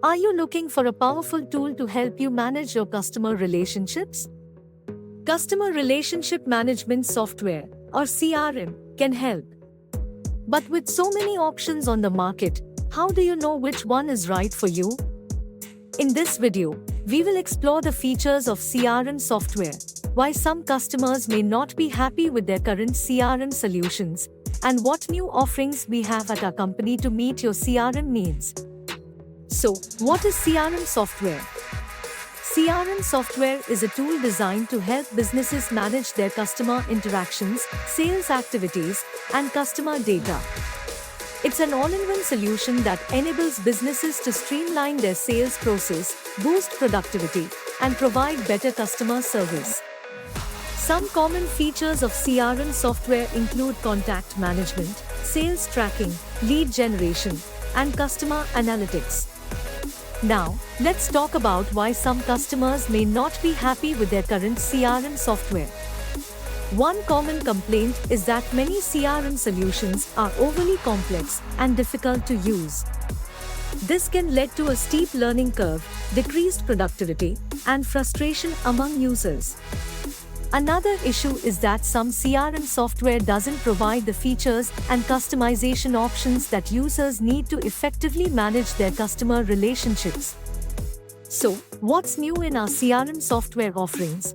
Are you looking for a powerful tool to help you manage your customer relationships? Customer Relationship Management Software, or CRM, can help. But with so many options on the market, how do you know which one is right for you? In this video, we will explore the features of CRM software, why some customers may not be happy with their current CRM solutions, and what new offerings we have at our company to meet your CRM needs. So, what is CRM software? CRM software is a tool designed to help businesses manage their customer interactions, sales activities, and customer data. It's an all-in-one solution that enables businesses to streamline their sales process, boost productivity, and provide better customer service. Some common features of CRM software include contact management, sales tracking, lead generation, and customer analytics. Now, let's talk about why some customers may not be happy with their current CRM software. One common complaint is that many CRM solutions are overly complex and difficult to use. This can lead to a steep learning curve, decreased productivity, and frustration among users. Another issue is that some CRM software doesn't provide the features and customization options that users need to effectively manage their customer relationships. So, what's new in our CRM software offerings?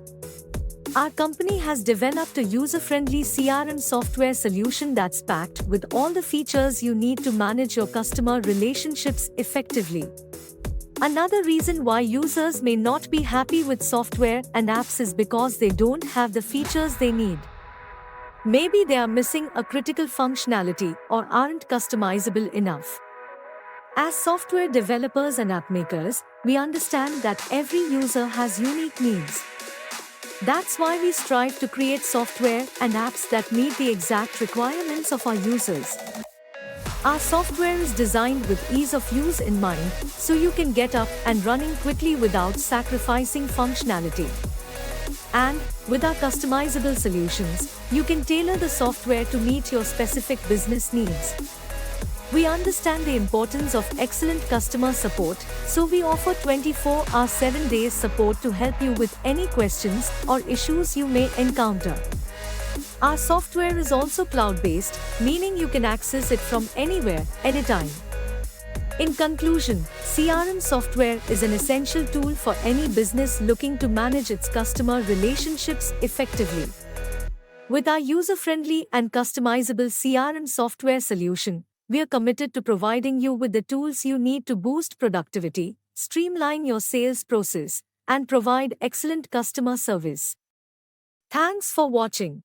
Our company has developed a user-friendly CRM software solution that's packed with all the features you need to manage your customer relationships effectively. Another reason why users may not be happy with software and apps is because they don't have the features they need. Maybe they are missing a critical functionality or aren't customizable enough. As software developers and app makers, we understand that every user has unique needs. That's why we strive to create software and apps that meet the exact requirements of our users. Our software is designed with ease of use in mind, so you can get up and running quickly without sacrificing functionality. And, with our customizable solutions, you can tailor the software to meet your specific business needs. We understand the importance of excellent customer support, so we offer 24-hour 7-day support to help you with any questions or issues you may encounter. Our software is also cloud-based, meaning you can access it from anywhere, anytime. In conclusion, CRM software is an essential tool for any business looking to manage its customer relationships effectively. With our user-friendly and customizable CRM software solution, we are committed to providing you with the tools you need to boost productivity, streamline your sales process, and provide excellent customer service. Thanks for watching.